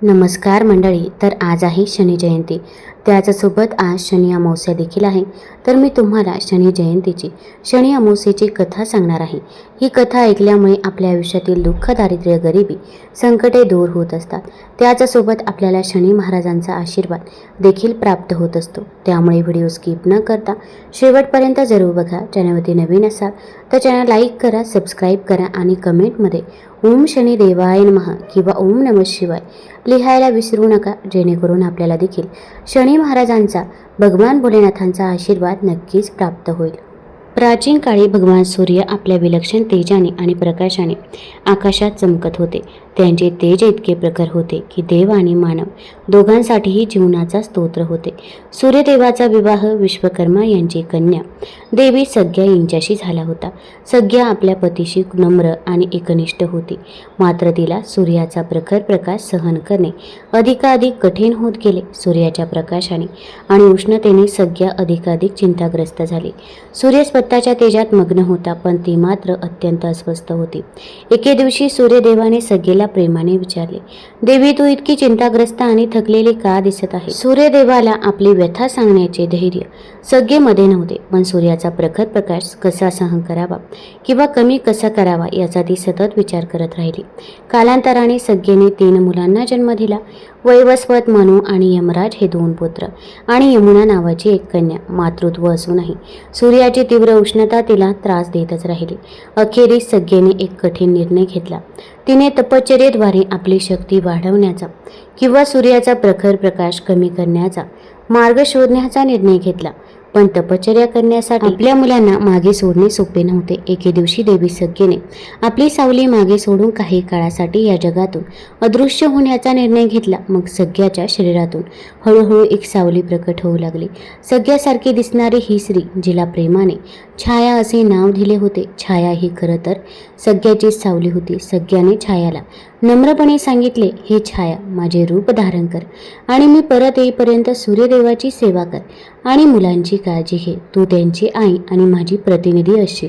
नमस्कार मंडळी. तर आज आहे शनी जयंती. त्याचसोबत आज शनी अमावस्या देखील आहे. तर मी तुम्हाला शनी जयंतीची, शनी अमावस्येची कथा सांगणार आहे. ही कथा ऐकल्यामुळे आपल्या आयुष्यातील दुःख, दारिद्र्य, गरिबी, संकटे दूर होत असतात. त्याचसोबत आपल्याला शनी महाराजांचा आशीर्वाद देखील प्राप्त होत असतो. त्यामुळे व्हिडिओ स्किप न करता शेवटपर्यंत जरूर बघा. चॅनलवरती नवीन असाल तर चॅनल लाईक करा, सबस्क्राईब करा आणि कमेंटमध्ये ओम शनी देवाय नमः किंवा ओम नमः शिवाय लिहायला विसरू नका, जेणेकरून आपल्याला देखील शनी महाराजांचा, भगवान भोलेनाथांचा आशीर्वाद नक्कीच प्राप्त होईल. प्राचीन काळी भगवान सूर्य आपल्या विलक्षण तेजाने आणि प्रकाशाने आकाशात चमकत होते. त्यांचे तेज इतके प्रखर होते की देव आणि मानव दोघांसाठीही जीवनाचा स्तोत्र होते. सूर्यदेवाचा विवाह विश्वकर्मा यांची कन्या देवी सग्या यांच्याशी झाला होता. सग्या आपल्या पतीशी नम्र आणि एकनिष्ठ होती, मात्र तिला सूर्याचा प्रखर प्रकाश सहन करणे अधिकाधिक कठीण होत गेले. सूर्याच्या प्रकाशाने आणि उष्णतेने सग्या अधिकाधिक चिंताग्रस्त झाली. सूर्य स्वतःच्या तेजात मग्न होता, पण ती मात्र अत्यंत अस्वस्थ होती. एके दिवशी सूर्यदेवाने सग्येला प्रेमाने विचारले, देवी, तू इतकी चिंताग्रस्त आणि थकलेली का दिसत आहे? सूर्यदेवाला आपली व्यथा सांगण्याचे धैर्य सग्येमध्ये नव्हते, पण सूर्याचा प्रखर प्रकाश कसा सहन करावा किंवा कमी कसा करावा याचा ती सतत विचार करत राहिली. कालांतराने सग्येने 3 मुलांना जन्म दिला. वैवस्वत, मनु आणि यमराज हे 2 पुत्र आणि यमुना नावाची एक कन्या. मातृत्व असूनही सूर्याची तीव्र उष्णता तिला त्रास देतच राहिली. अखेरीस सग्येने एक कठीण निर्णय घेतला. तिने तपश्चर्येद्वारे आपली शक्ती वाढवण्याचा किंवा सूर्याचा प्रखर प्रकाश कमी करण्याचा मार्ग शोधण्याचा निर्णय घेतला. पण तपश्चर्या करण्यासाठी आपल्या मुलांना मागे सोडणे सोपे नव्हते. एके दिवशी देवी सग्येने आपली सावली मागे सोडून काही काळासाठी या जगातून अदृश्य होण्याचा निर्णय घेतला. मग सग्याच्या शरीरातून हळूहळू एक सावली प्रकट होऊ लागली. सग्यासारखी दिसणारी ही स्त्री, जिला प्रेमाने छाया असे नाव दिले होते. छाया ही खरं तर सग्याचीच सावली होती. सग्याने छायाला नम्रपणे सांगितले, हे छाया, माझे रूप धारण कर आणि मी परत येईपर्यंत सूर्यदेवाची सेवा कर आणि मुलांची काळजी घे. तू त्यांची आई आणि माझी प्रतिनिधी असशील.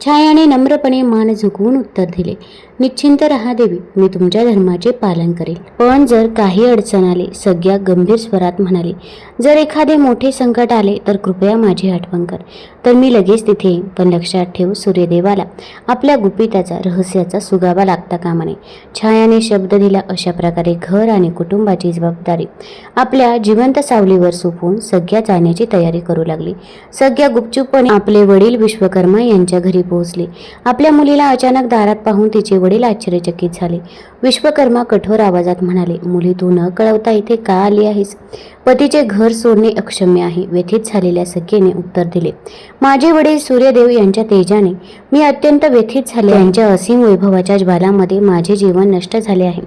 छायाने नम्रपणे मान झुकवून उत्तर दिले, निश्चिंत रहा देवी, मी तुमच्या धर्माचे पालन करेल. पण जर काही अडचण आली, सग्या गंभीर स्वरात म्हणाली, जर एखादे मोठे संकट आले तर कृपया माझी आठवण कर, तर मी लगेच तिथे येईन. पण लक्षात ठेव, सूर्यदेवाला आपल्या गुपिताचा, रहस्याचा सुगावा लागता कामा नये. छायाने शब्द दिला. अशा प्रकारे घर आणि कुटुंबाची जबाबदारी आपल्या जिवंत सावलीवर सोपवून सग्या जाण्याची तयारी करू लागली. सग्या गुपचूपपणे आपले वडील विश्वकर्मा यांच्या घरी पोहोचली. आपल्या मुलीला अचानक दारात पाहून तिचे वडील आश्चर्यचकित झाले. विश्वकर्मा कठोर आवाजात म्हणाले, मुली, तू न कळवता इथे का आली आहेस? पतीचे घर सोडणे अक्षम्य आहे. व्यथित झालेल्या सग्येने उत्तर दिले, माझे वडील सूर्यदेव यांच्या तेजाने मी अत्यंत व्यथित झाले. त्यांच्या असीम वैभवाच्या ज्वालामध्ये माझे जीवन नष्ट झाले आहे.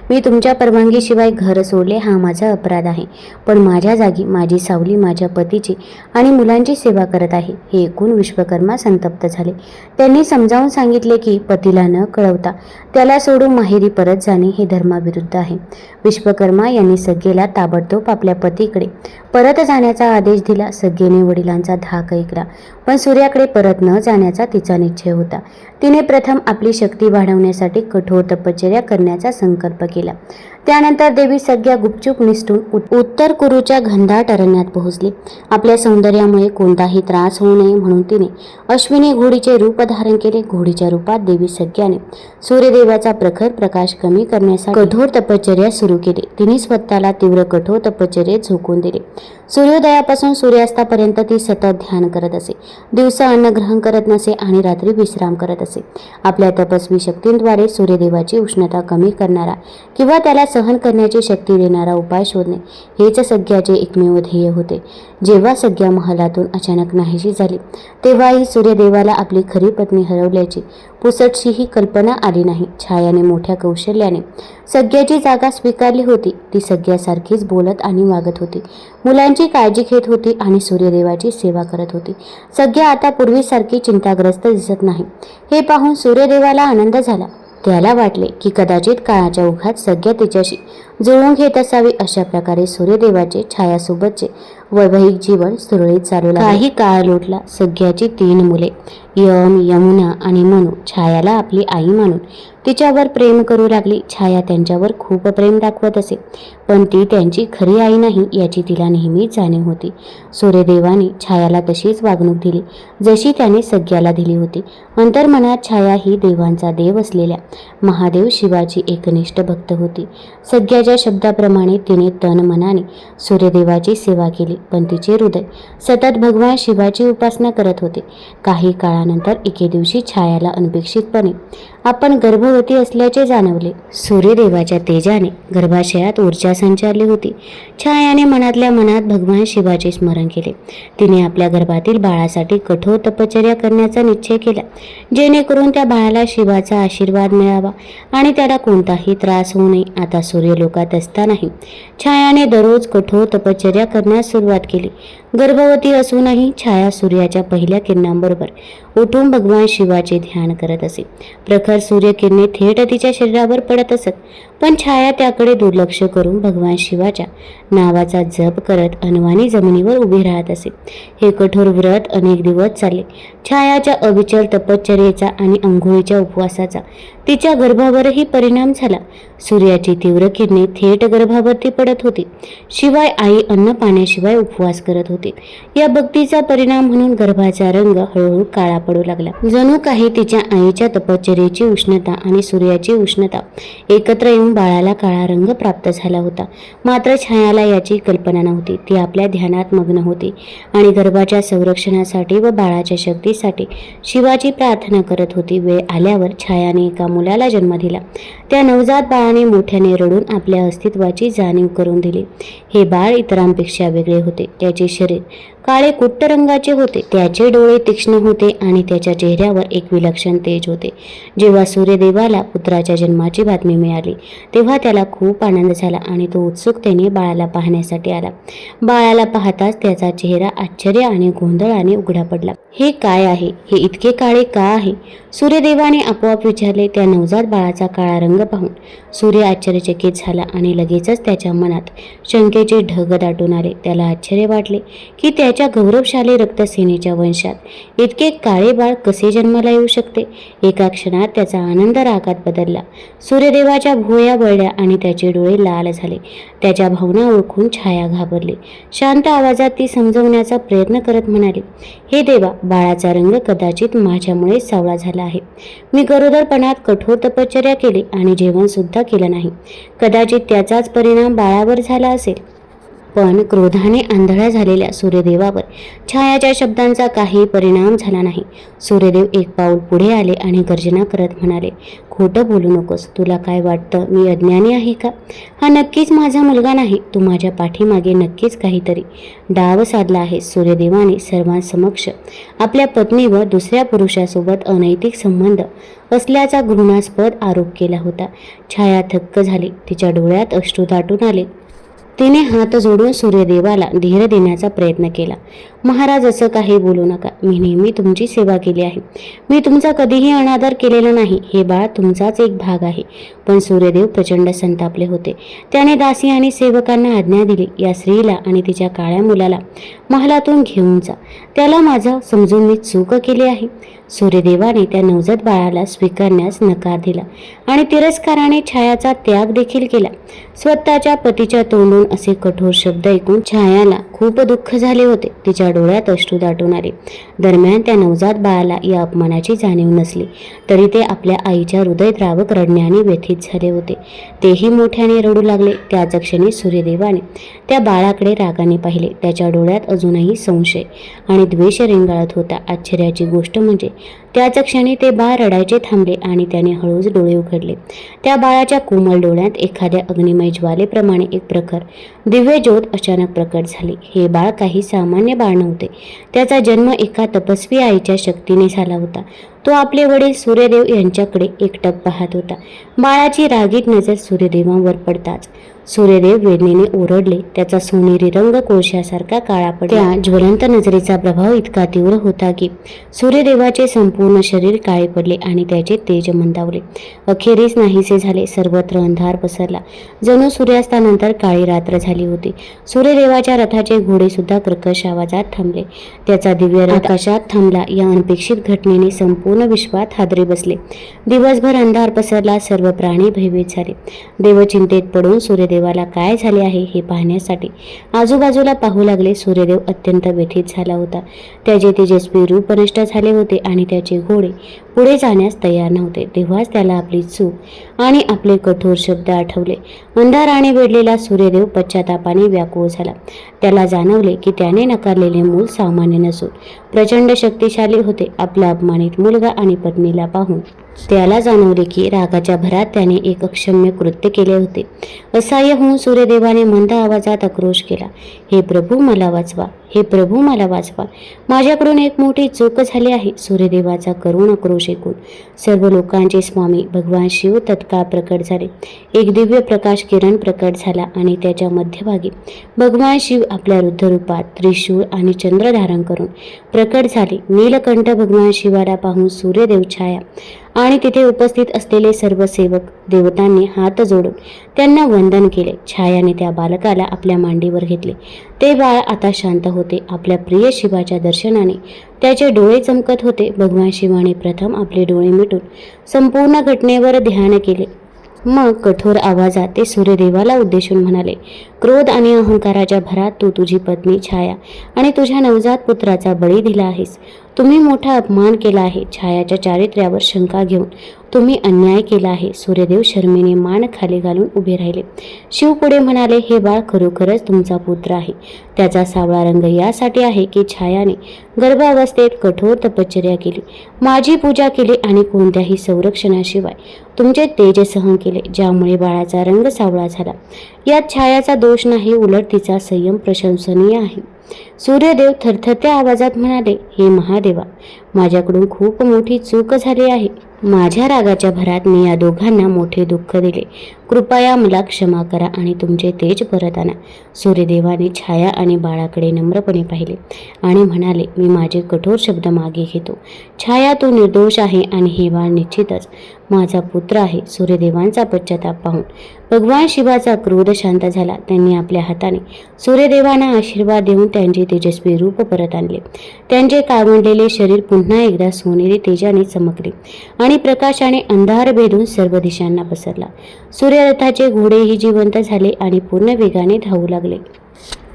मी तुमच्या परवानगीशिवाय घर सोडले हा माझा अपराध आहे. पण माझ्या जागी माझी सावली माझ्या पतीची आणि मुलांची सेवा करत आहे. हे ऐकून विश्वकर्मा संतप्त झाले. त्यांनी समजावून सांगितले की पतीला न कळवता त्याला सोडून माहेरी परत जाणे हे धर्माविरुद्ध आहे. विश्वकर्मा यांनी सग्येला ताबडतोब आपल्या पतीकडे परत जाण्याचा आदेश दिला. सग्येने वडिलांचा धाक ऐकला, पण सूर्याकडे परत न जाण्याचा तिचा निश्चय होता. तिने प्रथम आपली शक्ती वाढवण्यासाठी कठोर तपश्चर्या करण्याचा संकल्प केला. त्यानंतर देवी सग्या गुपचूप निसटून उत्तर कुरूच्या घनदाट अरण्यात पोहोचली. आपल्या सौंदर्यामुळे कोणताही त्रास होऊ नये म्हणून तिने अश्विनी घोडीचे रूप धारण केले. घोडीच्या रूपात देवी सग्याने सूर्यदेवाचा प्रखर प्रकाश कमी करण्यासाठी कठोर तपश्चर्या सुरू केली. तिने स्वतःला तीव्र कठोर तपश्चर्येत झोकून दिले. सूर्योदयापासून सूर्यास्तापर्यंत ती सतत ध्यान करत असे. दिवसा अन्न ग्रहण करत नसे आणि रात्री विश्राम करत असे. आपल्या तपस्वी शक्तींद्वारे सूर्यदेवाची उष्णता कमी करणारा किंवा त्याला सहन करण्याची शक्ती देणारा उपाय शोधणे हेच सग्याचे एकमेव ध्येय होते. जेव्हा सग्या महालातून अचानक नाहीशी झाली, तेव्हाही सूर्यदेवाला आपली खरी पत्नी हरवल्याची पुसटशीही कल्पना आली नाही. छायाने मोठ्या कौशल्याने सग्याची जागा स्वीकारली होती. ती सग्यासारखीच बोलत आणि वागत होती, मुलांची काळजी घेत होती आणि सूर्यदेवाची सेवा करत होती. सग्या आता पूर्वीसारखी चिंताग्रस्त दिसत नाही. हे पाहून सूर्यदेवाला आनंद झाला. त्याला वाटले की कदाचित काळाच्या ओघात सग्या तिच्याशी जुळवून घेत असावी. अशा प्रकारे सूर्यदेवाचे छायासोबतचे वैवाहिक जीवन सुरळीत चालू लागले. काही काळ लोटला. सगळ्याची 3 मुले यम, यमुना आणि मनू छायाला आपली आई मानून तिच्यावर प्रेम करू लागली. छाया त्यांच्यावर खूप प्रेम दाखवत असे, पण ती त्यांची खरी आई नाही याची तिला नेहमीच जाणीव होती. सूर्यदेवाने छायाला तशीच वागणूक दिली जशी त्याने सगळ्याला दिली होती. अंतर्मनात छाया ही देवांचा देव असलेल्या महादेव शिवाची एकनिष्ठ भक्त होती. सगळ्याच्या शब्दाप्रमाणे तिने तन मनाने सूर्यदेवाची सेवा केली, पण तिचे हृदय सतत भगवान शिवाची उपासना करत होते. काही काळानंतर एके दिवशी छायाला अनपेक्षितपणे आपण गर्भवती असल्याचे जाणवले. सूर्यदेवाच्या तेजाने गर्भाशयात ऊर्जा संचारली होती. छायाने मनातल्या मनात भगवान शिवाचे स्मरण केले. तिने आपल्या गर्भातील बाळासाठी कठोर तपश्चर्या करण्याचा निश्चय केला, जेणेकरून त्या बाळाला शिवाचा आशीर्वाद मिळावा आणि त्याला कोणताही त्रास होऊ नये. आता सूर्यलोकात असतानाही छायाने दररोज कठोर तपश्चर्या करण्यास सुरुवात केली. गर्भवती असूनही छाया सूर्याच्या पहिल्या किरणांबरोबर उठून भगवान शिवाचे ध्यान करत असे. प्रखर सूर्यकिरणे थेट तिच्या शरीरावर पडत असत, पण छाया त्याकडे दुर्लक्ष करून भगवान शिवाच्या नावाचा जप करत अनवाणी जमिनीवर उभी राहत असे. हे कठोर व्रत अनेक दिवस चालले. छायाच्या अविचल तपश्चर्येचा आणि अंघोळीच्या उपवासाचा तिच्या गर्भावरही परिणाम झाला. सूर्याची तीव्र किरणे थेट गर्भावरती पडत होती. शिवाय आई अन्न पाण्याशिवाय उपवास करत होती. या भक्तीचा परिणाम म्हणून गर्भाचा रंग हळूहळू काळा पडू लागला. जणू काही तिच्या आईच्या तपश्चर्येची उष्णता आणि सूर्याची उष्णता एकत्र येऊन बाळाला काळा रंग प्राप्त झाला होता. मात्र छायाला याची कल्पना नव्हती. ती आपल्या ध्यानात मग्न होती आणि गर्भाच्या संरक्षणासाठी व बाळाच्या शक्तीसाठी शिवाची प्रार्थना करत होती. वेळ आल्यावर छायाने एका मुलाला जन्म दिला. त्या नवजात बाळाने मोठ्याने रडून आपल्या अस्तित्वाची जाणीव करून दिली. हे बाळ इतरांपेक्षा वेगळे होते. त्याचे शरीर काळे कुट्ट रंगाचे होते, त्याचे डोळे तीक्ष्ण होते आणि त्याच्या चेहऱ्यावर एक विलक्षण तेज होते. जेव्हा सूर्यदेवाला पुत्राच्या जन्माची बातमी मिळाली तेव्हा त्याला खूप आनंद झाला आणि तो उत्सुकतेने बाळाला पाहण्यासाठी आला. बाळाला पाहताच त्याचा चेहरा आश्चर्य आणि गोंधळाने उघडा पडला. हे काय आहे? हे इतके काळे का आहे? सूर्यदेवाने आपोआप विचारले. त्या नवजात बाळाचा काळा रंग पाहून सूर्य आश्चर्यचकित झाला आणि लगेचच त्याच्या मनात शंकेचे ढग दाटून आले. त्याला आश्चर्य वाटले की त्याच्या गौरवशाली रक्तसेनेच्या वंशात इतके काळे बाळ कसे जन्माला येऊ शकते. एका क्षणात त्याचा आनंद रागात बदलला. सूर्यदेवाच्या भुवया वळल्या आणि त्याचे डोळे लाल झाले. त्याच्या भावना ओळखून छाया घाबरली. शांत आवाजात ती समजवण्याचा प्रयत्न करत म्हणाली, हे देवा, बाळाचा रंग कदाचित माझ्यामुळे सावळा झाला आहे. मी गरोदरपणात कठोर तपश्चर्या केली आणि जेवण सुद्धा केलं नाही. कदाचित त्याचाच परिणाम बाळावर झाला असेल. पण क्रोधाने आंधळा झालेल्या सूर्यदेवावर छायाच्या शब्दांचा काही परिणाम झाला नाही. सूर्यदेव एक पाऊल पुढे आले आणि गर्जना करत म्हणाले, खोटं बोलू नकोस. तुला काय वाटतं, मी अज्ञानी आहे का? हा नक्कीच माझा मुलगा नाही. तू माझ्या पाठीमागे नक्कीच काहीतरी डाव साधला आहे. सूर्यदेवाने सर्वांसमक्ष आपल्या पत्नीवर दुसऱ्या पुरुषासोबत अनैतिक संबंध असल्याचा घृणास्पद आरोप केला होता. छाया थक्क झाली. तिच्या डोळ्यात अश्रू दाटून आले. तिने हात जोडून सूर्यदेवाला धीर देण्याचा प्रयत्न केला. महाराज, असं काही बोलू नका. मी नेहमी तुमची सेवा केली आहे. मी तुमचा कधीही अनादर केलेला नाही. हे बाळ तुमचाच एक भाग आहे. पण सूर्यदेव प्रचंड संतापले होते. त्याने दासी आणि सेवकांना आज्ञा दिली, या स्त्रीला आणि तिच्या काळ्या मुलाला महालातून घेऊन जा. त्याला माझा समजून मी चूक केली आहे. सूर्यदेवाने त्या नवजात बाळाला स्वीकारण्यास नकार दिला आणि तिरस्काराने छायाचा त्याग देखील केला. स्वतःच्या पतीच्या तोंडून असे कठोर शब्द ऐकून छायाला खूप दुःख झाले होते. तिच्या डोळ्यात अश्रू दाटून आले. दरम्यान त्या नवजात बाळाला या अपमानाची जाणीव नसली तरी ते आपल्या आईच्या हृदयद्रावक रडण्याने व्यथित झाले होते. तेही मोठ्याने रडू लागले. त्याच क्षणी सूर्यदेवाने त्या बाळाकडे रागाने पाहिले. त्याच्या डोळ्यात अजूनही संशय आणि द्वेष रेंगाळत होता. आश्चर्याची गोष्ट म्हणजे त्याच क्षणी ते बाळ रडायचे थांबले आणि त्याने हळूच डोळे उघडले. त्या बाळाच्या कोमल डोळ्यात एखाद्या अग्निमय ज्वालेप्रमाणे एक प्रखर दिव्य ज्योत अचानक प्रकट झाली. हे बाळ काही सामान्य बाळ नव्हते. त्याचा जन्म एका तपस्वी आईच्या शक्तीने झाला होता. तो आपले वडील सूर्यदेव यांच्याकडे एकटक पाहत होता. बाळाची रागीट नजर सूर्यदेवांवर पडताच सूर्यदेव वेदनेने ओरडले. त्याचा सोनेरी रंग कोळशासारखा काळा पडला. त्या ज्वलंत नजरेचा प्रभाव इतका तीव्र होता की सूर्यदेवाचे संपूर्ण संपूर्ण शरीर काळे पडले आणि त्याचे तेज मंदावले. अखेरीस नाहीसे झाले. सर्वत्र अंधार पसरला. जणू सूर्यास्तानंतर काळी रात्र झाली होती. सूर्यदेवाच्या रथाचे घोडे सुद्धा कर्कश आवाजात थांबले. त्याचा दिव्य रथ आकाशात थांबला. या अनपेक्षित घटनेने संपूर्ण विश्वात हादरे बसले. दिवसभर अंधार पसरला. सर्व प्राणी भयभीत झाले. देवचिंतेत पडून सूर्यदेवाला काय झाले आहे हे पाहण्यासाठी आजूबाजूला पाहू लागले. सूर्यदेव अत्यंत व्यथित झाला होता. त्याचे तेजस्वी रूप नष्ट झाले होते आणि त्याचे घोडे पुढे जाण्यास तयार नव्हते. तेव्हाच त्याला आपली चूक आणि आपले कठोर शब्द आठवले. अंधाराने वेढलेला सूर्यदेव पश्चातापाने व्याकुळ झाला. त्याला जाणवले की त्याने नकारलेले मूल सामान्य नसून प्रचंड शक्तिशाली होते. आपला अपमानित मुलगा आणि पत्नीला पाहून त्याला जाणवले की रागाच्या भरात त्याने एक अक्षम्य कृत्य केले होते. असह्य होऊन सूर्यदेवाने मंद आवाजात आक्रोश केला. हे प्रभू मला वाचवा, हे प्रभू मला वाचवा. माझ्याकडून एक मोठी चूक झाली आहे. सूर्यदेवाचा करुण आक्रोश ऐकून सर्व लोकांचे स्वामी भगवान शिव तत्काळ प्रकट झाले. एक दिव्य प्रकाश किरण प्रकट झाला आणि त्याच्या मध्यभागी भगवान शिव आपल्या रुद्ररूपात त्रिशूळ आणि चंद्र धारण करून प्रकट झाले. नीलकंठ भगवान शिवाला पाहून सूर्यदेव छाया आणि तिथे उपस्थित असलेले सर्व सेवक देवतांनी हात जोडून त्यांना वंदन केले. छायाने त्या बालकाला आपल्या मांडीवर घेतले. ते बाळ आता शांत होते. आपल्या प्रिय शिवाच्या दर्शनाने त्याचे डोळे चमकत होते. भगवान शिवाने प्रथम आपले डोळे मिटून संपूर्ण घटनेवर ध्यान केले. मग कठोर आवाजात ते सूर्यदेवाला उद्देशून म्हणाले, क्रोध आणि अहंकाराच्या भरात तू तुझी पत्नी छाया आणि तुझ्या नवजात पुत्राचा बळी दिला आहेस. तुम्ही मोठा अपमान केला आहे. छायाच्या चारित्र्यावर शंका घेऊन तुम्ही अन्याय केला आहे. सूर्यदेव शर्मेने मान खाली घालून उभे राहिले. शिव पुढे म्हणाले, हे बाळ खरोखरच तुमचा पुत्र आहे. त्याचा सावळा रंग यासाठी आहे की छायाने गर्भावस्थेत कठोर तपश्चर्या केली, माझी पूजा केली आणि कोणत्याही संरक्षणाशिवाय तुमचे तेज सहन केले, ज्यामुळे बाळाचा रंग सावळा झाला. यात छायाचा दोष नाही, उलट तिचा संयम प्रशंसनीय आहे. सूर्यदेव थरथरत्या आवाजात म्हणाले, हे महादेवा, माझ्याकडून खूप मोठी चूक झाली आहे. माझ्या रागाच्या भरात मी या दोघांना मोठे दुःख दिले. कृपया मला क्षमा करा आणि तुमचे तेज परत आणा. सूर्यदेवाने छाया आणि बाळाकडे नम्रपणे पाहिले आणि म्हणाले, मी माझे कठोर शब्द मागे घेतो. छाया, तू निर्दोष आहे आणि हे बाळ निश्चितच माझा पुत्र आहे. सूर्यदेवांचा पश्चाताप पाहून भगवान शिवाचा क्रोध शांत झाला. त्यांनी आपल्या हाताने सूर्यदेवांना आशीर्वाद देऊन त्यांचे तेजस्वी रूप परत आणले. त्यांचे काळवंडलेले शरीर पुन्हा एकदा सोनेरी तेजाने चमकले आणि प्रकाशाने अंधार भेदून सर्व दिशांना पसरला. सूर्यरथाचे घोडेही जिवंत झाले आणि पूर्ण वेगाने धावू लागले.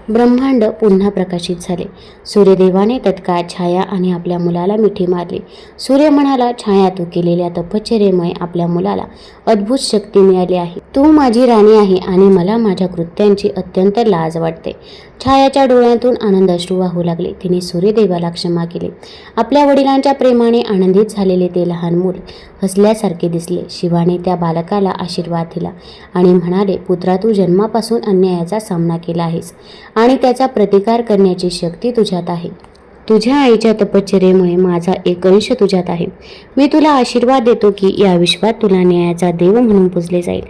ब्रह्मांड पुन्हा प्रकाशित झाले. सूर्यदेवाने तत्काळ छाया आणि आपल्या मुलाला मिठी मारली. सूर्य म्हणाला, छाया, तू केलेल्या तपश्चर्येमुळे आपल्या मुलाला अद्भुत शक्ती मिळाली आहे. तू माझी राणी आहे आणि मला माझ्या कृत्यांची अत्यंत लाज वाटते. छायाच्या डोळ्यातून आनंद अश्रू वाहू लागले. तिने सूर्यदेवाला क्षमा केली. आपल्या वडिलांच्या प्रेमाने आनंदित झालेले ते लहान मूल हसल्यासारखे दिसले. शिवाने त्या बालकाला आशीर्वाद दिला आणि म्हणाले, पुत्रा, तू जन्मापासून अन्यायाचा सामना केला आहेस आणि त्याचा प्रतिकार करण्याची शक्ती तुझ्यात आहे. तुझ्या आईच्या तपश्चर्येमुळे माझा एक अंश तुझ्यात आहे. मी तुला आशीर्वाद देतो की या विश्वात तुला न्यायाचा देव म्हणून पूजले जाईल.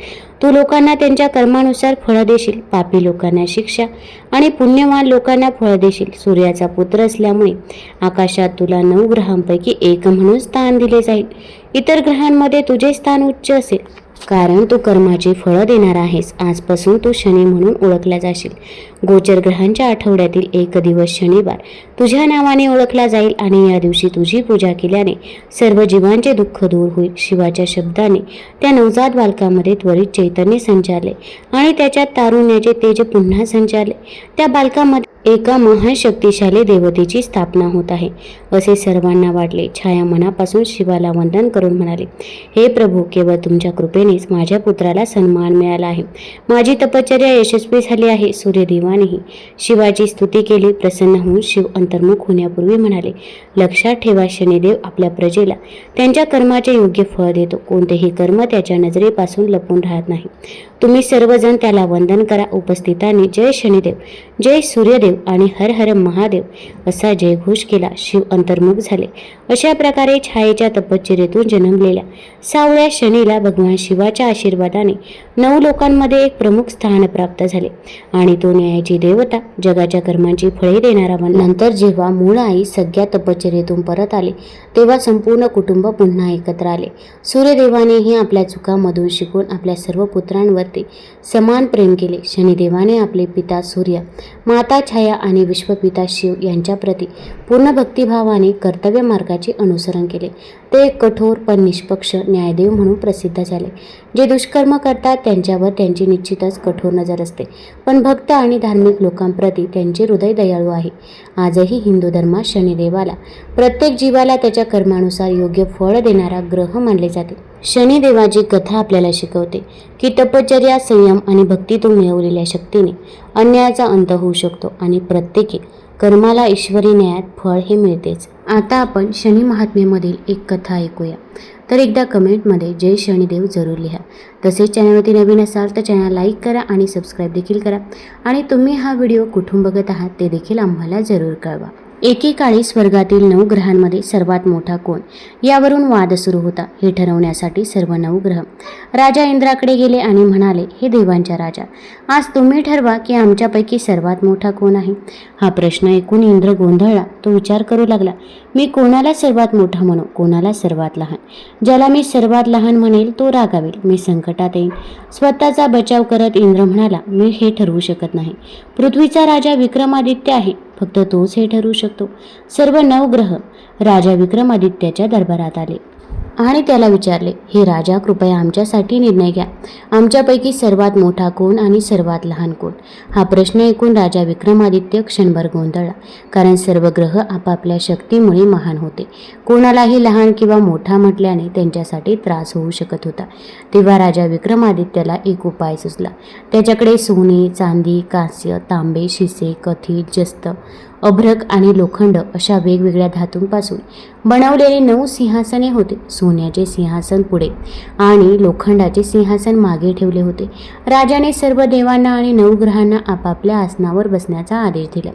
तू लोकांना त्यांच्या कर्मानुसार फळं देशील. पापी लोकांना शिक्षा आणि पुण्यवान लोकांना फळं देशील. सूर्याचा पुत्र असल्यामुळे आकाशात तुला 9 ग्रहांपैकी एक म्हणून स्थान दिले जाईल. इतर ग्रहांमध्ये तुझे स्थान उच्च असेल, कारण तू कर्माची फळं देणार आहेस. आजपासून तू शनी म्हणून ओळखला जाशील. गोचर ग्रहांच्या आठवड्यातील एक दिवस शनिवार तुझ्या नावाने ओळखला जाईल आणि या दिवशी तुझी पूजा केल्याने सर्व जीवांचे दुःख दूर होईल. शिवाच्या शब्दाने त्या नवजात बालकामध्ये त्वरित चैतन्य संचारले आणि त्याच्यात तारुण्याचे तेज पुन्हा संचारले. त्या बालकामध्ये एका महान शक्तिशाली देवतेची स्थापना होत आहे असे सर्वांना वाटले. छाया मनापासून शिवाला वंदन करून म्हणाले, हे प्रभू, केवळ तुमच्या कृपेनेच माझ्या पुत्राला सन्मान मिळाला आहे. माझी तपश्चर्या यशस्वी झाली आहे. सूर्यदेवानेही शिवाची स्तुती केली. प्रसन्न होऊन शिव अंतर्मुख होण्यापूर्वी म्हणाले, लक्षात ठेवा, शनिदेव आपल्या प्रजेला त्यांच्या कर्माचे योग्य फळ देतो. कोणतेही कर्म त्याच्या नजरेपासून लपून राहत नाही. तुम्ही सर्वजण त्याला वंदन करा. उपस्थितांनी जय शनिदेव, जय सूर्यदेव महादेव आणि हर हर महादेव असा जयघोष केला. शिव अंतर्मुख झाले. अशा प्रकारे छायेच्या तपश्चर्येतून जन्मलेल्या सावळ्या शनीला भगवान शिवाच्या आशीर्वादाने 9 लोकांमध्ये एक प्रमुख स्थान प्राप्त झाले आणि तो न्यायाची देवता, जगाच्या कर्मांची फळे देणारा बनला. नंतर जेव्हा मूळ आई सगळ्या तपश्चर्येतून परत आले तेव्हा संपूर्ण कुटुंब पुन्हा एकत्र आले. सूर्यदेवानेही आपल्या चुकांमधून शिकून आपल्या सर्व पुत्रांवरती समान प्रेम केले. शनिदेवाने आपले पिता सूर्य, माता छाया आणि विश्वपिता शिव यांच्या प्रती पूर्ण भक्तिभावाने कर्तव्य मार्गाचे अनुसरण केले. ते एक कठोर पण निष्पक्ष न्यायदेव म्हणून प्रसिद्ध झाले. जे दुष्कर्म करतात त्यांच्यावर त्यांची निश्चितच कठोर नजर असते, पण भक्त आणि धार्मिक लोकांप्रती त्यांचे हृदय दयाळू आहे. आजही हिंदू धर्मात शनिदेवाला प्रत्येक जीवाला त्याच्या कर्मानुसार योग्य फळ देणारा ग्रह मानले जाते. शनिदेवाची कथा आपल्याला शिकवते की तपश्चर्या, संयम आणि भक्तीतून मिळवलेल्या शक्तीने अन्यायाचा अंत होऊ शकतो आणि प्रत्येक कर्माला ईश्वरी न्यायात फळ हे मिळतेच. आता आपण शनी महात्म्यामधील एक कथा ऐकूया. तर एकदा कमेंटमध्ये जय शनिदेव जरूर लिहा. तसेच चॅनलवरती नवीन असाल तर चॅनल लाईक करा आणि सबस्क्राईब देखील करा. आणि तुम्ही हा व्हिडिओ कुठून बघत आहात ते देखील आम्हाला जरूर कळवा. एकेकाळी स्वर्गातील 9 ग्रहांमध्ये सर्वात मोठा कोण यावरून वाद सुरू होता. हे ठरवण्यासाठी सर्व 9 ग्रह राजा इंद्राकडे गेले आणि म्हणाले, हे देवांच्या राजा, आज तुम्ही ठरवा की आमच्यापैकी सर्वात मोठा कोण आहे. हा प्रश्न ऐकून इंद्र गोंधळला. तो विचार करू लागला, मी कोणाला सर्वात मोठा म्हणू, कोणाला सर्वात लहान. ज्याला मी सर्वात लहान म्हणेल तो रागावेल, मी संकटात येईन. स्वतःचा बचाव करत इंद्र म्हणाला, मी हे ठरवू शकत नाही. पृथ्वीचा राजा विक्रमादित्य आहे, फक्त तोच हे ठरवू शकतो. सर्व 9 ग्रह राजा विक्रमादित्याच्या दरबारात आले आणि त्याला विचारले, हे राजा, कृपया आमच्यासाठी निर्णय घ्या. आमच्यापैकी सर्वात मोठा कोण आणि सर्वात लहान कोण. हा प्रश्न ऐकून राजा विक्रमादित्य क्षणभर गोंधळला, कारण सर्व ग्रह आपापल्या शक्तीमुळे महान होते. कोणालाही लहान किंवा मोठा म्हटल्याने त्यांच्यासाठी त्रास होऊ शकत होता. तेव्हा राजा विक्रमादित्याला एक उपाय सुचला. त्याच्याकडे सोने, चांदी, कांस्य, तांबे, शिसे, कथी, जस्त, अभ्रक आणि लोखंड अशा वेगवेगळ्या धातूंपासून बनवलेली 9 सिंहासने होते. सोन्याचे सिंहासन पुढे आणि लोखंडाचे सिंहासन मागे ठेवले होते. राजाने सर्व देवांना आणि 9 ग्रहांना आपापल्या आसनावर बसण्याचा आदेश दिला.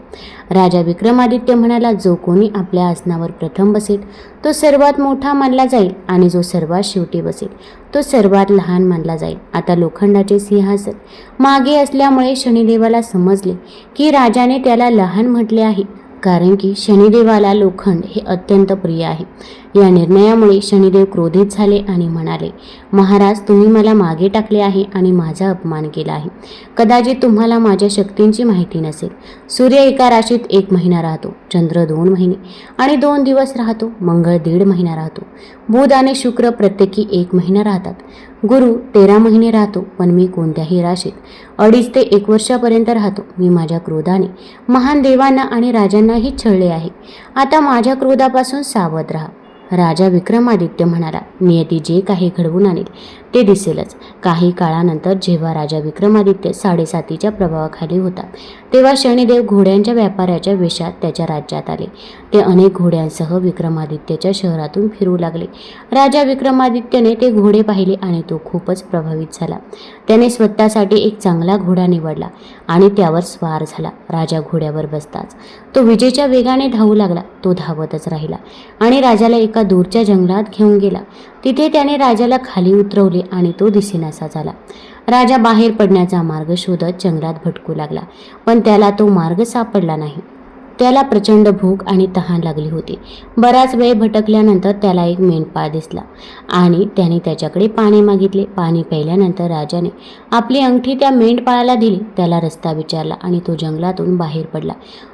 राजा विक्रमादित्य म्हणाला, जो कोणी आपल्या आसनावर प्रथम बसेल तो सर्वात मोठा मानला जाईल आणि जो सर्वात शेवटी बसेल तो सर्वात लहान मानला जाईल. आता लोखंडाचे सिंहासन मागे असल्यामुळे शनिदेवाला समजले की राजाने त्याला लहान म्हटले आहे, कारण की शनिदेवाला लोखंड हे अत्यंत प्रिय आहे. या निर्णयामुळे शनिदेव क्रोधित झाले आणि म्हणाले, महाराज, तुम्ही मला मागे टाकले आहे आणि माझा अपमान केला आहे. कदाचित तुम्हाला माझ्या शक्तींची माहिती नसेल. सूर्य एका राशीत 1 महिना राहतो, चंद्र 2 महिने आणि 2 दिवस राहतो, मंगळ 1.5 महिना राहतो, बुध आणि शुक्र प्रत्येकी 1 महिना राहतात, गुरु 13 महिने राहतो. पण मी कोणत्याही राशीत 2.5 ते 1 वर्षापर्यंत राहतो. मी माझ्या क्रोधाने महान देवांना आणि राजांनाही छळले आहे. आता माझ्या क्रोधापासून सावध राहा. राजा विक्रमादित्य म्हणाला, नियती जे काही घडवून आणेल ते दिसेलच. काही काळानंतर जेव्हा राजा विक्रमादित्य 7.5च्या प्रभावाखाली होता तेव्हा शनिदेव घोड्यांच्या व्यापाऱ्याच्या वेशात त्याच्या राज्यात आले. ते अनेक घोड्यांसह विक्रमादित्यच्या शहरातून फिरू लागले. राजा विक्रमादित्यने ते घोडे पाहिले आणि तो खूपच प्रभावित झाला. त्याने स्वतःसाठी एक चांगला घोडा निवडला आणि त्यावर स्वार झाला. राजा घोड्यावर बसताच तो विजेच्या वेगाने धावू लागला. तो धावतच राहिला आणि राजाला एका दूरच्या जंगलात घेऊन गेला. तिथे त्याने राजाला खाली उतरवले आणि तो दिसेनासा झाला. राजा बाहेर पडण्याचा मार्ग शोधत जंगलात भटकू लागला, पण त्याला तो मार्ग सापडला नाही. त्याला प्रचंड भूक आणि तहान लागली होती. बराच वेळ भटकल्यानंतर त्याला एक मेंढपाळ दिसला आणि त्याने त्याच्याकडे पाणी मागितले. पाणी प्यायल्यानंतर राजाने आपली अंगठी त्या मेंढपाळाला दिली. त्याला रस्ता विचारला आणि तो जंगलातून बाहेर पडला.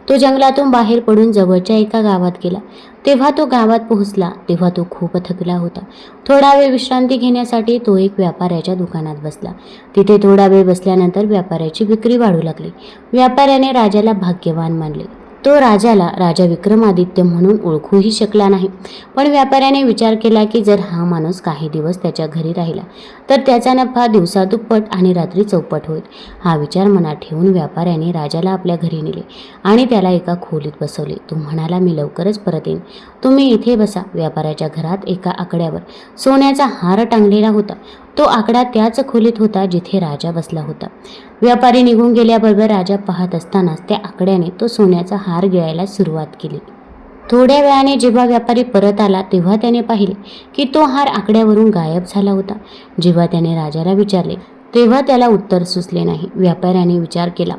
तो जंगलातून बाहेर पडून जवळच्या एका गावात गेला. तेव्हा तो गावात पोहोचला तेव्हा तो खूप थकला होता. थोडा वेळ विश्रांती घेण्यासाठी तो एक व्यापाऱ्याच्या दुकानात बसला. तिथे थोडा वेळ बसल्यानंतर व्यापाऱ्याची विक्री वाढू लागली. व्यापाऱ्याने राजाला भाग्यवान मानले. तो राजाला राजा विक्रमादित्य म्हणून ओळखूही शकला नाही. पण व्यापाऱ्याने विचार केला की जर हा माणूस काही दिवस त्याच्या घरी राहिला तर त्याचा नफा दिवसा दुप्पट आणि रात्री चौपट होईल. हा विचार मनात ठेवून व्यापाऱ्याने राजाला आपल्या घरी नेले आणि त्याला एका खोलीत बसवले. तो म्हणाला, मी लवकरच परत येईन, तुम्ही इथे बसा. व्यापाऱ्याच्या घरात एका आकड्यावर सोन्याचा हार टांगलेला होता. तो आकडा त्याच खोलीत होता जिथे राजा बसला होता. व्यापारी निघून गेल्याबरोबर राजा पाहत असतानाच त्या आकड्याने तो सोन्याचा हार गिळायला सुरुवात केली. थोड्या वेळाने जेव्हा व्यापारी परत आला तेव्हा त्याने पाहिले की तो हार आकड्यावरून गायब झाला होता. जेव्हा त्याने राजाला विचारले तेव्हा त्याला उत्तर सुचले नाही. व्यापाऱ्याने विचार केला,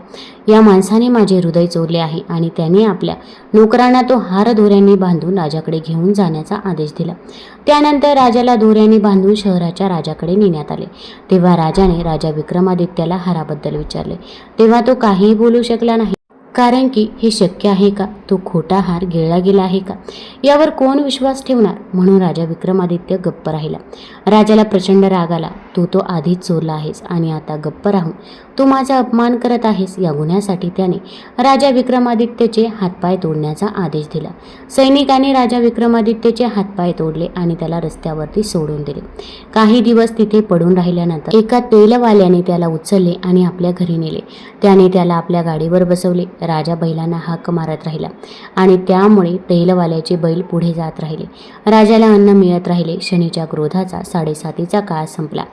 या माणसाने माझे हृदय चोरले आहे आणि त्याने आपल्या नोकरांना तो हार दोऱ्यांनी बांधून राजाकडे घेऊन जाण्याचा आदेश दिला. त्यानंतर राजाला दोऱ्यांनी बांधून शहराच्या राजाकडे नेण्यात आले. तेव्हा राजाने राजा विक्रमादित्याला हाराबद्दल विचारले तेव्हा तो काहीही बोलू शकला नाही. कारण की हे शक्य आहे का? तो खोटा हार गिळला गेला आहे का? यावर कोण विश्वास ठेवणार? म्हणून राजा विक्रमादित्य गप्प राहिला. राजाला प्रचंड राग आला. तो आधीच चोरला आहेस आणि आता गप्प राहून तू माझा अपमान करत आहेस. या गुन्ह्यासाठी त्याने राजा विक्रमादित्यचे हातपाय तोडण्याचा आदेश दिला. सैनिकांनी राजा विक्रमादित्यचे हातपाय तोडले आणि त्याला रस्त्यावरती सोडून दिले. काही दिवस तिथे पडून राहिल्यानंतर एका तेलवाल्याने त्याला उचलले आणि आपल्या घरी नेले. त्याने त्याला आपल्या गाडीवर बसवले. राजा बैलांना हाक मारत राहिला आणि त्यामुळे तेलवाल्याचे बैल पुढे जात राहिले. राजाला अन्न मिळत राहिले. शनीच्या क्रोधाचा 7.5 काळ संपला.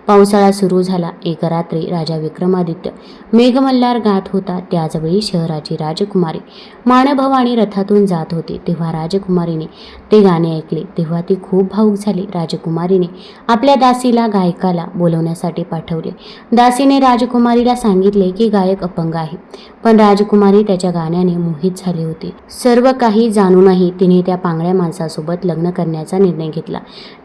पावसाळा सुरू झाला. एक रात्री राजा विक्रमादित्य मेघमल्हार गात होता. त्याचवेळी शहराची राजकुमारी मानभवानी रथातून जात होती. तेव्हा राजकुमारीने ते गाणे ऐकले तेव्हा ती खूप भावुक झाली. राजकुमारीने आपल्या दासीला गायकाला बोलवण्यासाठी पाठवले. दासीने राजकुमारीला सांगितले की गायक अपंग आहे, पण राजकुमारी त्याच्या गाण्याने मोहित झाली होती. सर्व काही जाणूनही तिने त्या पांगळ्या माणसासोबत लग्न करण्याचा निर्णय घेतला.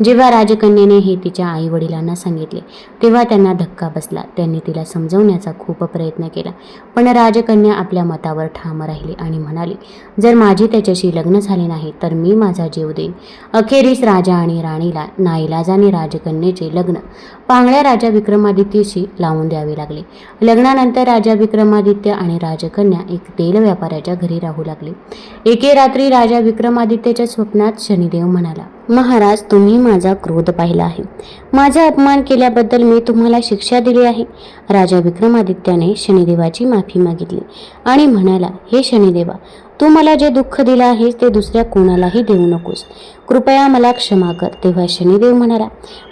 जेव्हा राजकन्येने हे तिच्या आई वडिलांना सांगितले तेव्हा त्यांना धक्का बसला. त्यांनी तिला समजवण्याचा खूप प्रयत्न केला, पण राजकन्या आपल्या मतावर ठाम राहिली आणि म्हणाली, जर माझे त्याच्याशी लग्न झाले नाही तर मी माझा जीव देईन. अखेरीस राजा आणि राणीला नाईलाजाने राजकन्येचे लग्न पांगळ्या राजा विक्रमादित्यशी लावून द्यावे लागले. लग्नानंतर राजा विक्रमादित्य आणि राजकन्या एक तेल व्यापाऱ्याच्या घरी राहू लागले. एके रात्री राजा विक्रमादित्यच्या स्वप्नात शनिदेव म्हणाला, महाराज, तुम्ही माझा क्रोध पाहिला आहे. माझा अपमान केल्याबद्दल मी तुम्हाला शिक्षा दिली आहे. राजा विक्रमादित्याने शनिदेवाची माफी मागितली आणि म्हणाला, हे शनिदेवा, तू मला जे दुःख दिलं आहेस ते दुसऱ्या कोणालाही देऊ नकोस. कृपया मला क्षमा कर. तेव्हा शनिदेव म्हणाला,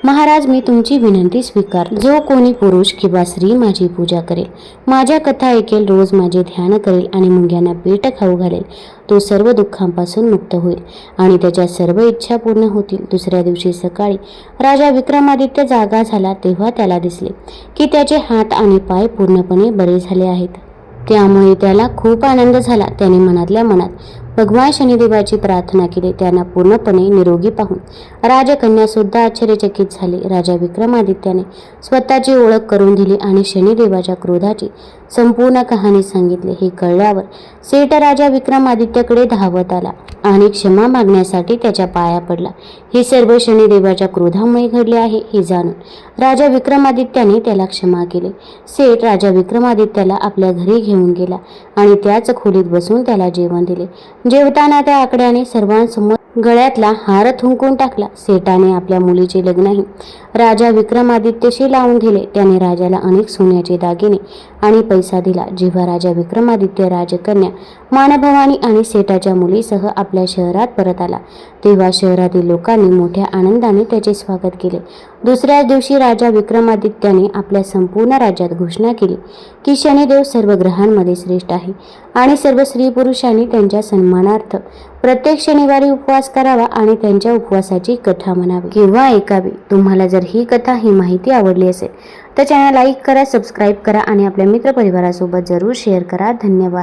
महाराज, मी तुमची विनंती स्वीकार. जो कोणी पुरुष किंवा स्त्री माझी पूजा करेल, माझ्या कथा ऐकेल, रोज माझे ध्यान करेल आणि मुंग्यांना पेट खाऊ घालेल, तो सर्व दुःखांपासून मुक्त होईल आणि त्याच्या सर्व इच्छा पूर्ण होतील. दुसऱ्या दिवशी सकाळी राजा विक्रमादित्य जागा झाला तेव्हा त्याला दिसले की त्याचे हात आणि पाय पूर्णपणे बरे झाले आहेत. त्यामुळे त्याला खूप आनंद झाला. त्याने मनातल्या मनात भगवान शनिदेवाची प्रार्थना केली. त्यांना पूर्णपणे निरोगी पाहून राजकन्या सुद्धा आश्चर्यचकित झाली. राजा विक्रमादित्याने स्वतःची ओळख करून दिली आणि शनिदेवाच्या क्रोधाची संपूर्ण कहाणी सांगितली. हे कळल्यावर सेठ राजा विक्रमादित्याकडे धावत आला आणि क्षमा मागण्यासाठी त्याच्या पाया पडला. हे सर्व शनिदेवाच्या क्रोधामुळे घडले आहे हे जाणून राजा विक्रमादित्याने त्याला क्षमा केले. सेठ राजा विक्रमादित्याला आपल्या घरी घेऊन गेला आणि त्याच खोलीत बसून त्याला जेवण दिले. जेवताना त्या आकड्याने सर्वांसमोर गळ्यातला हार थुंकून टाकला. सेठाने आपल्या मुलीचे लग्नही राजा विक्रमादित्यशी लावून दिले. त्याने राजाला अनेक सोन्याचे दागिने आणि पैसा दिला. जेव्हा राजा विक्रमादित्य राजकन्या मानभवानी आणि सेठाच्या मुलीसह आपल्या शहरात परत आला तेव्हा शहरातील लोकांनी मोठ्या आनंदाने त्याचे स्वागत केले. दुसऱ्याच दिवशी राजा विक्रमादित्याने आपल्या संपूर्ण राज्यात घोषणा केली की शनिदेव सर्व ग्रहांमध्ये श्रेष्ठ आहे आणि सर्व स्त्री पुरुषांनी त्यांच्या सन्मानार्थ प्रत्येक शनिवारी उपवास करावा आणि त्यांच्या उपवासाची कथा म्हणावी किंवा ऐकावी. तुम्हाला जर ही कथा, ही माहिती आवडली असेल तर चॅनल लाईक करा, सबस्क्राईब करा आणि आपल्या मित्रपरिवारासोबत जरूर शेअर करा. धन्यवाद.